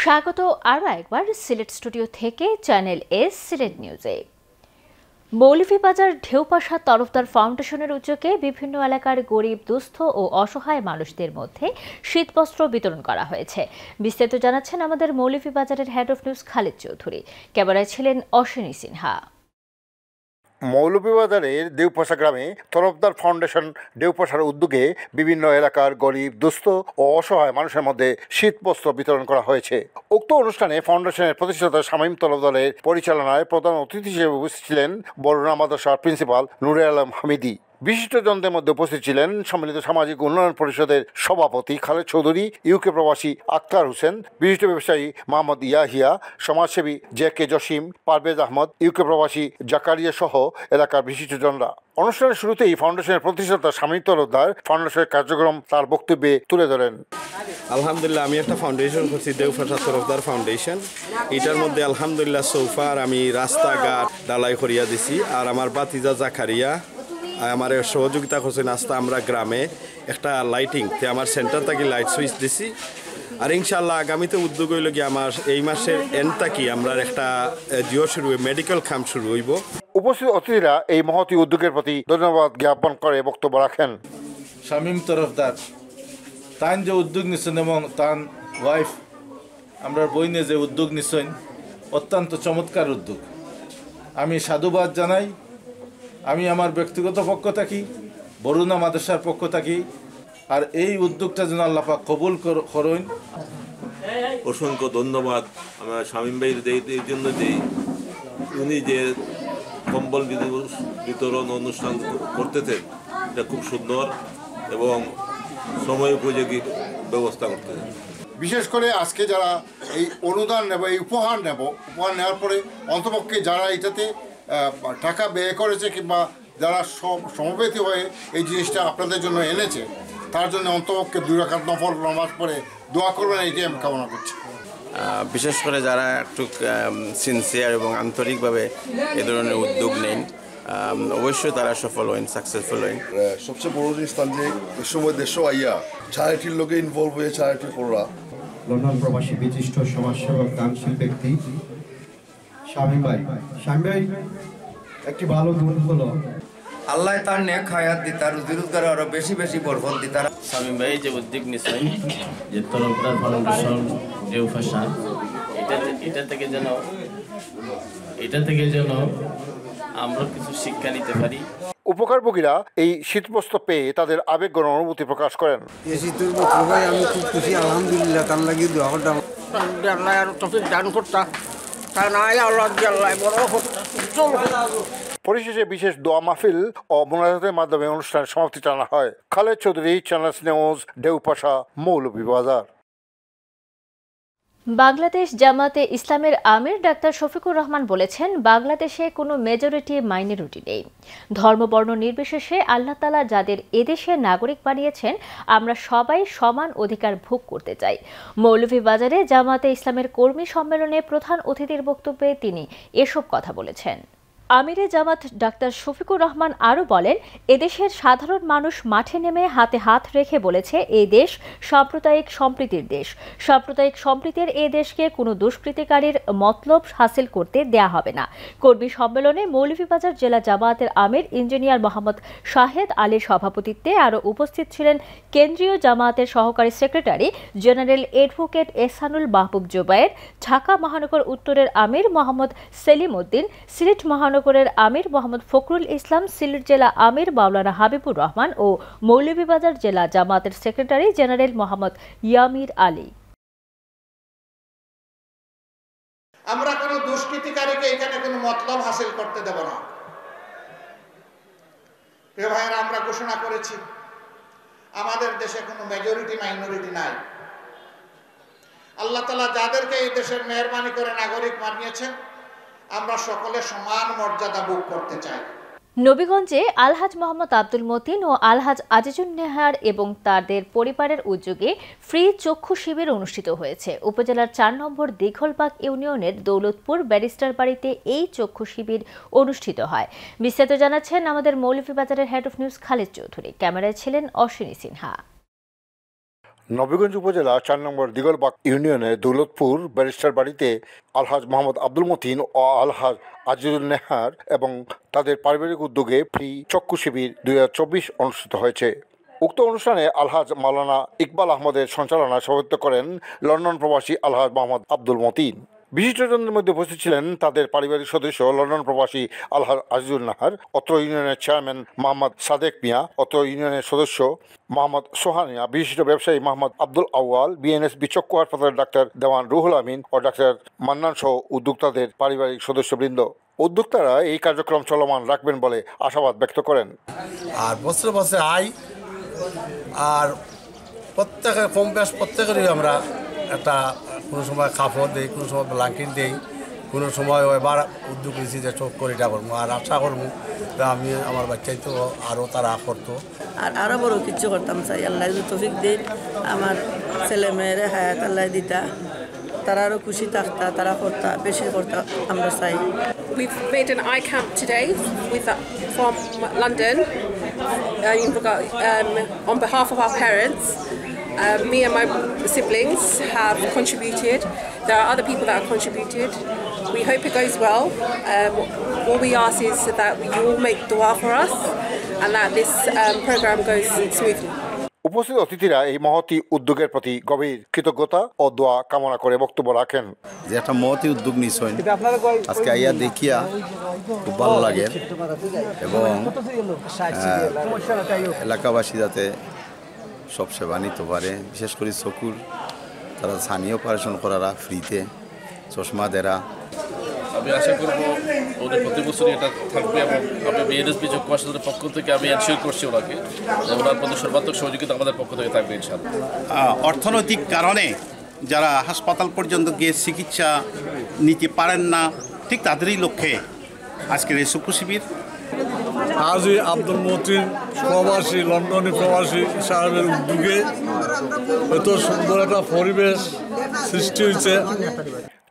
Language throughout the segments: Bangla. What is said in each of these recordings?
স্বাগত আরও একবার সিলেট স্টুডিও থেকে চ্যানেল এস সিলেট নিউজে। মৌলভীবাজার ঢেউপাশা তরফদার ফাউন্ডেশনের উদ্যোগে বিভিন্ন এলাকার গরিব, দুস্থ ও অসহায় মানুষদের মধ্যে শীতবস্ত্র বিতরণ করা হয়েছে। বিস্তারিত জানাচ্ছেন আমাদের মৌলভীবাজারের head of news Khalid Chowdhury. ক্যামেরায় ছিলেন অশ্বিনী সিনহা। মৌলভীবাজারের দেউপাশা গ্রামে তরফদার ফাউন্ডেশন দেউপাশার উদ্যোগে বিভিন্ন এলাকার গরিব, দুস্থ ও অসহায় মানুষের মধ্যে শীতবস্ত্র বিতরণ করা হয়েছে। উক্ত অনুষ্ঠানে ফাউন্ডেশনের প্রতিষ্ঠাতা শামীম তরফদারের পরিচালনায় প্রধান অতিথি হিসেবে উপস্থিত ছিলেন বরুণা মাদ্রাসার প্রিন্সিপাল নূরে আলম হামিদি। বিশিষ্টজনদের মধ্যে উপস্থিত ছিলেন সম্মিলিত সামাজিক উন্নয়ন পরিষদের সভাপতি খালেদ চৌধুরী, ইউকে প্রবাসী আক্তার হোসেন, বিশিষ্ট ব্যবসায়ী মোহাম্মদ ইয়াহিয়া, সমাজসেবী জে.কে. জসিম, পারভেজ আহমদ, ইউকে প্রবাসী জাকারিয়া সহ এলাকার বিশিষ্টজনরা। অনুষ্ঠানের শুরুতেই ফাউন্ডেশনের প্রতিষ্ঠাতা শামীম তরফদার ফাউন্ডেশনের কার্যক্রম তার বক্তব্যে তুলে ধরেন। আলহামদুলিল্লাহ, আমি একটা ফাউন্ডেশন করছি, দেউপাশা তরফদার ফাউন্ডেশন। এটার মধ্যে আলহামদুলিল্লাহ সোফার আমি রাস্তাঘাট ডালাই করিয়া দিছি। আর আমার বাতিজা জাকারিয়া আমার সহযোগিতা করছে। নাস্তা আমরা গ্রামে একটা লাইটিং আমার সেন্টার থেকে লাইট সুইচ দিছি। আর ইনশাল্লাহ আগামীতে উদ্যোগ হইল কি আমার এই মাসের এন্ড থাকি আমরা একটা জিও শুরু মেডিকেল ক্যাম্প শুরু হইব। উপস্থিত অতিথিরা এই মহতী উদ্যোগের প্রতি ধন্যবাদ জ্ঞাপন করে বক্তব্য রাখেন। শামীম তরফদার তান যে উদ্যোগ নিচ্ছেন এবং তান ওয়াইফ আমরা বইনে যে উদ্যোগ নিচ্ছেন অত্যন্ত চমৎকার উদ্যোগ। আমি সাধুবাদ জানাই। আমি আমার ব্যক্তিগত পক্ষ থাকি, বরুণা মাদ্রাসার পক্ষ থাকি, আর এই উদ্যোগটা যেন আল্লাহ পাক কবুল করেন। অসংখ্য ধন্যবাদ আমার শামীম ভাইয়ের এই জন্য যে উনি যে কম্বল বিতরণ অনুষ্ঠান করতেছেন এটা খুব সুন্দর এবং সময় উপযোগী ব্যবস্থা করতেছেন। বিশেষ করে আজকে যারা এই অনুদান নেব, এই উপহার নেওয়ার পরে অন্তপক্ষে যারা এটাতে টাকা ব্যয় করেছে কিংবা যারা সমবেত হয়ে এই জিনিসটা আপনাদের জন্য এনেছে তার জন্য অন্তপক্ষে 2 রাকাত নফল নামাজ পড়ে দোয়া করবেন, এইটাই আমি কামনা করছি। বিশেষ করে যারা একটু সিনসিয়ার এবং আন্তরিকভাবে এ ধরনের উদ্যোগ নেন অবশ্যই তারা সফল হন, সাকসেসফুল হন। সবচেয়ে বড় জিনিস যে এই সময় দেশ আইয়া চ্যারিটির লোকে ইনভলভ হয়ে চ্যারিটি করা। লন্ডন প্রবাসী বিশিষ্ট সমাজসেবক দানশীল ব্যক্তি শামীম ভাই একটি ভালো গুণ হলো আল্লাহ তার নেক হায়াত দিতা, রুজি রোজগার আরো বেশি বেশি বরকত দিতা। শামীম ভাই যে উদ্যোগ নিয়েছেন যে তরফদার ফাউন্ডেশন দেউপাশা, এটা থেকে যেন আমরা কিছু শিক্ষা নিতে পারি। উপকারভোগীরা এই শীতবস্ত্র পেয়ে তাদের আবেগ অনুভূতি প্রকাশ করেন। এই শীতের বস্ত্র ভাই আমি খুব খুশি, আলহামদুলিল্লাহ। তার লাগি দোয়া করতাম আল্লাহ আর তৌফিক দান করতা, তার না আল্লাহ আল্লাহ বড় করতা। পরিশেষে বিশেষ দোয়া মাহফিল ও মোনাজাতের মাধ্যমে অনুষ্ঠানের সমাপ্তি টানা হয়। Khaled Chowdhury, channel news, Deupasha, Moulvibazar. বাংলাদেশ জামাতে ইসলামের আমির ডাক্তার শফিকুর রহমান বলেছেন, বাংলাদেশে কোনো মেজরিটি মাইনরিটি নেই। ধর্মবর্ণ নির্বিশেষে আল্লাহ তাআলা যাদের এদেশে নাগরিক বানিয়েছেন আমরা সবাই সমান অধিকার ভোগ করতে চাই। মৌলভীবাজারে জামাতে ইসলামের কর্মী সম্মেলনে প্রধান অতিথির বক্তব্যে তিনি এসব কথা বলেছেন। আমিরে জামাত ডাক্তার শফিকুর রহমান আরও বলেন, এদেশের সাধারণ মানুষ মাঠে নেমে হাতে হাত রেখে বলেছে এই দেশ সাম্প্রদায়িক সম্প্রীতির দেশ। সাম্প্রদায়িক সম্প্রীতির এই দেশকে কোনো দুষ্কৃতিকারীর মতলব হাসিল করতে দেয়া হবে না। কর্মী সম্মেলনে মৌলভীবাজার জেলা জামায়াতের আমির ইঞ্জিনিয়ার মোহাম্মদ শাহেদ আলীর সভাপতিত্বে আরও উপস্থিত ছিলেন কেন্দ্রীয় জামায়াতের সহকারী সেক্রেটারি জেনারেল অ্যাডভোকেট এহসানুল মাহবুব জুবায়ের, ঢাকা মহানগর উত্তরের আমির মোহাম্মদ সেলিম উদ্দিন, সিলেট মহানগরের আমির মোহাম্মদ ফখরুল ইসলাম, সিলেট জেলা আমির মাওলানা হাবিবুর রহমান ও মৌলভীবাজার জেলা জামায়াতের সেক্রেটারি জেনারেল মোহাম্মদ ইয়ামির আলী। আমরা কোনো দুষ্কৃতিকারীকে এখানে কোনো মতলব হাসিল করতে দেব না। প্রিয় ভাইয়েরা, আমরা ঘোষণা করেছি আমাদের দেশে কোনো মেজরিটি মাইনরিটি নাই। আল্লাহ তাআলা যাদেরকে এই দেশের মেহরবানি করে নাগরিক বানিয়েছেন আমরা সকলে সমান মর্যাদা ভোগ করতে চাই। নবীগঞ্জে আলহাজ মোহাম্মদ আব্দুল মতিন ও আলহাজ আজিজুন নেহার এবং তাদের পরিবারের উদ্যোগে ফ্রি চক্ষু শিবির অনুষ্ঠিত হয়েছে। উপজেলার 4 নম্বর দীঘলবাগ ইউনিয়নের দৌলতপুর ব্যারিস্টার বাড়িতে এই চক্ষু শিবির অনুষ্ঠিত হয়। বিস্তারিত জানাচ্ছেন আমাদের মৌলভীবাজারের head of news Khalid Chowdhury. ক্যামেরায় ছিলেন অশ্বিনী সিনহা। নবীগঞ্জ উপজেলা 4 নম্বর দিগলবাগ ইউনিয়নের দৌলতপুর ব্যারিস্টার বাড়িতে আলহাজ মোহাম্মদ আব্দুল মতিন ও আলহাজ আজিজুল নেহার এবং তাদের পারিবারিক উদ্যোগে ফ্রি চক্ষু শিবির 2024 অনুষ্ঠিত হয়েছে। উক্ত অনুষ্ঠানে আলহাজ মাওলানা ইকবাল আহমদের সঞ্চালনায় সভাপতিত্ব করেন লন্ডন প্রবাসী আলহাজ মোহাম্মদ আব্দুল মতিন। বিশিষ্টজনদের মধ্যে উপস্থিত ছিলেন তাদের পারিবারিক সদস্য লন্ডন প্রবাসী আলহাজ আজিজুল নাহার, অত্র ইউনিয়নের চেয়ারম্যান মোহাম্মদ সাদেক মিয়া, অত্র ইউনিয়নের সদস্য মোহাম্মদ সোহানিয়া, বিশিষ্ট ব্যবসায়ী মোহাম্মদ আব্দুল আউয়াল, বিএনএসবি চক্ষু হাসপাতালের ডাক্তার দেওয়ান রুহুল আমিন ও ডাক্তার মান্নান সহ উদ্যোক্তাদের পারিবারিক সদস্যবৃন্দ। উদ্যোক্তারা এই কার্যক্রম চলমান রাখবেন বলে আশাবাদ ব্যক্ত করেন। আর বছরে বছরে আর প্রত্যেকের কম বেশ প্রত্যেকেরই আমরা একটা কোনো সময় কাপড় দেই, কোনো সময় ব্ল্যাঙ্কেট দেই, কোনো সময় এবার উদ্যোগ নিয়েছি যে চোখ করে এটা করবো। আর আশা করবো আমি আমার বাচ্চাই তো আরও তারা করতো আর আরও বড় কিছু করতাম চাই। আল্লাহ তৌফিক দিন আমার ছেলে মেয়েরে হায়াত আল্লাহ দিতা, তারা আরও খুশি থাকতা, তারা করতা বেশি করতা আমরা চাই। We've made an eye camp today from London on behalf of our parents. Me and my siblings have contributed. There are other people that have contributed. We hope it goes well. All we ask is that you all make dua for us and that this program goes smoothly. উপস্থিত অতিথিরা এই মহতি উদ্যোগের প্রতি গভীর কৃতজ্ঞতা ও দোয়া কামনা করে বক্তব্য রাখেন। যে একটা মহতি উদ্যোগ নিশ্চয় আজকে আইয়া দেখিয়া খুব ভালো লাগে এবং এলাকাবাসী যাতে সব সেবা নিতে পারে, বিশেষ করে চকুর তারা স্থানীয় অপারেশন করারা ফ্রিতে চশমা দেরা। আমি আশা করবো ওদের প্রতি বছরই এটা থাকবে এবং আমি বিএনএসবি চক্ষু হাসপাতালের পক্ষ থেকে আমি এনশিওর করছি ওনাকে ওনার প্রতি সর্বাত্মক সহযোগিতা আমাদের পক্ষ থেকে থাকবে ইনশাআল্লাহ। অর্থনৈতিক কারণে যারা হাসপাতাল পর্যন্ত গিয়ে চিকিৎসা নিতে পারেন না, ঠিক তাদেরই লক্ষ্যে আজকের এই চক্ষু শিবির। হাজী আব্দুল মতিন প্রবাসী, লন্ডনী প্রবাসী সাহেবের উদ্যোগে এত সুন্দর একটা পরিবেশ সৃষ্টি হয়েছে।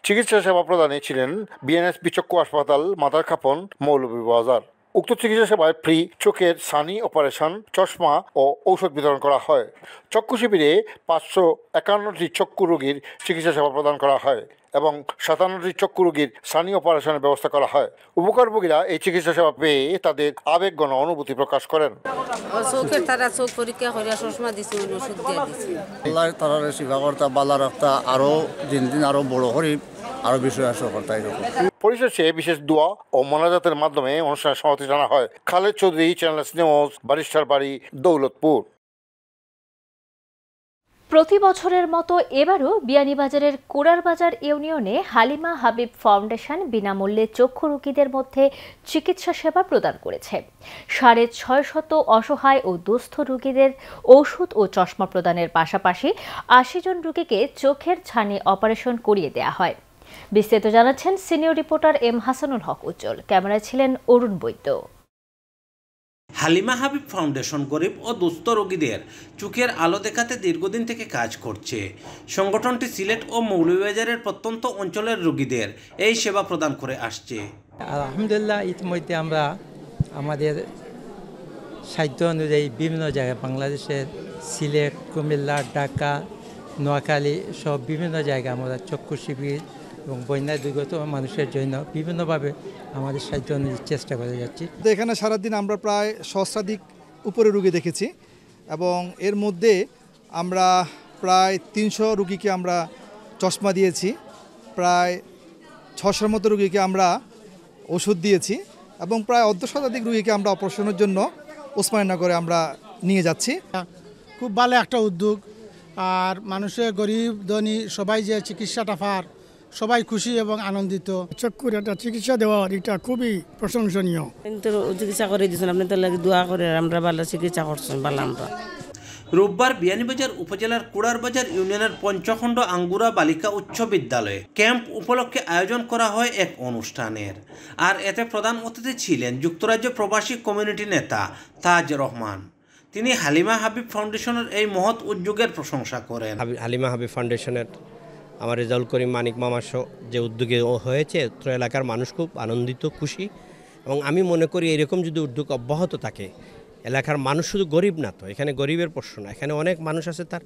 চিকিৎসা সেবা প্রদানে ছিলেন বিএনএসবি চক্ষু হাসপাতাল, মাদারখাপন, মৌলভীবাজার। উক্ত চিকিৎসা সেবায় ফ্রি চোখের সানি অপারেশন, চশমা ও ঔষধ বিতরণ করা হয়। চক্ষু শিবিরে 551টি চক্ষু রোগীর চিকিৎসা সেবা প্রদান করা হয় এবং 57টি চক্ষু রোগীর সানি অপারেশনের ব্যবস্থা করা হয়। উপকারভোগীরা এই চিকিৎসা সেবা পেয়ে তাদের আবেগঘন অনুভূতি প্রকাশ করেন। চোখের তারা চোখ পরীক্ষা করে চশমা দিচ্ছে, ওষুধ দিয়ে দিচ্ছে। আল্লাহ তারা সেবা করতা, বালা রাখতা, আরও দিন দিন আরও বড় করে আরও বিষয় আসা করতা। এরকম পরিশেষে বিশেষ দোয়া ও মোনাজাতের মাধ্যমে অনুষ্ঠানের সমাপ্তি জানা হয়। Khaled Chowdhury, channel news, barrister বাড়ি, দৌলতপুর। প্রতি বছরের মতো এবারও বিয়ানীবাজারের কোড়ারবাজার ইউনিয়নে হালিমা হাবিব ফাউন্ডেশন বিনামূল্যে চক্ষু রোগীদের মধ্যে চিকিৎসা সেবা প্রদান করেছে। 650 অসহায় ও দুস্থ রোগীদের ওষুধ ও চশমা প্রদানের পাশাপাশি 80 জন রোগীকে চোখের ছানি অপারেশন করিয়ে দেয়া হয়। বিস্তারিত জানাচ্ছেন সিনিয়র রিপোর্টার এম হাসানুল হক উজ্জ্বল, ক্যামেরায় ছিলেন অরুণ বৈদ্য। হালিমা হাবিব ফাউন্ডেশন গরিব ও দুস্থ রোগীদের চোখের আলো দেখাতে দীর্ঘদিন থেকে কাজ করছে। সংগঠনটি সিলেট ও মৌলভীবাজারের প্রত্যন্ত অঞ্চলের রোগীদের এই সেবা প্রদান করে আসছে। আলহামদুলিল্লাহ, ইতিমধ্যে আমরা আমাদের সাধ্য অনুযায়ী বিভিন্ন জায়গায় বাংলাদেশের সিলেট, কুমিল্লা, ঢাকা, নোয়াখালী সব বিভিন্ন জায়গায় আমরা চক্ষু শিবির এবং বন্যায় দুর্গত মানুষের জন্য বিভিন্নভাবে আমাদের সাহায্য অনুযায়ী চেষ্টা করে যাচ্ছি। এখানে সারাদিন আমরা প্রায় সহস্রাধিক উপরে রোগী দেখেছি এবং এর মধ্যে আমরা প্রায় 300 রোগীকে আমরা চশমা দিয়েছি, প্রায় 600 মতো রোগীকে আমরা ওষুধ দিয়েছি এবং প্রায় 1.5 শতাধিক রোগীকে আমরা অপারেশনের জন্য ওসমানীনগরে আমরা নিয়ে যাচ্ছি। খুব ভালো একটা উদ্যোগ, আর মানুষের গরিব ধনী সবাই যে চিকিৎসাটা পার সবাই খুশি এবং আনন্দিত। চক্ষুর একটা চিকিৎসা দেওয়া এটা খুবই প্রশংসনীয়। চিকিৎসা করে দিয়েছেন আপনি, তার লাগে দোয়া করে আমরা ভালো চিকিৎসা করছেন ভালো। আমরা রোববার বিয়ানীবাজার উপজেলার কোড়ারবাজার ইউনিয়নের পঞ্চখণ্ড আঙ্গুরা বালিকা উচ্চ বিদ্যালয়ে ক্যাম্প উপলক্ষে আয়োজন করা হয় এক অনুষ্ঠানের। আর এতে প্রধান অতিথি ছিলেন যুক্তরাজ্য প্রবাসী কমিউনিটি নেতা তাজ রহমান। তিনি হালিমা হাবিব ফাউন্ডেশনের এই মহৎ উদ্যোগের প্রশংসা করেন। হালিমা হাবিব ফাউন্ডেশনের আমার রেজাউল করিম মানিক মামা যে উদ্যোগে হয়েছে, উত্তর এলাকার মানুষ খুব আনন্দিত, খুশি এবং আমি মনে করি এরকম যদি উদ্যোগ অব্যাহত থাকে, এলাকার মানুষ শুধু গরিব না, তো এখানে গরিবের প্রশ্ন না, এখানে অনেক মানুষ আছে তার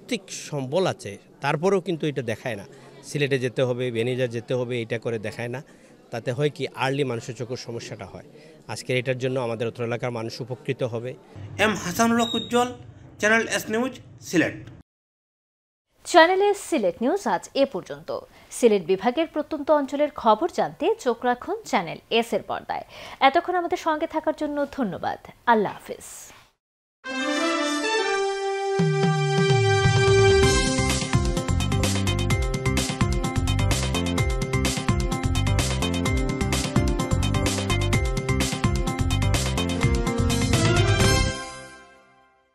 আর্থিক সম্বল আছে, তারপরেও কিন্তু এটা দেখায় না। সিলেটে যেতে হবে, বেনিবাজার যেতে হবে, এটা করে দেখায় না। তাতে হয় কি আর্লি মানুষের চোখের সমস্যাটা হয়। আজকের এটার জন্য আমাদের অত্র এলাকার মানুষ উপকৃত হবে। এম হাসানুল হক উজ্জ্বল, চ্যানেল এস নিউজ, সিলেট। চ্যানেলে সিলেট নিউজ আজ এ পর্যন্ত। সিলেট বিভাগের প্রত্যন্ত অঞ্চলের খবর জানতে চোখ রাখুন চ্যানেল এস এর পর্দায়। এতক্ষণ আমাদের সঙ্গে থাকার জন্য ধন্যবাদ। আল্লাহ হাফিজ।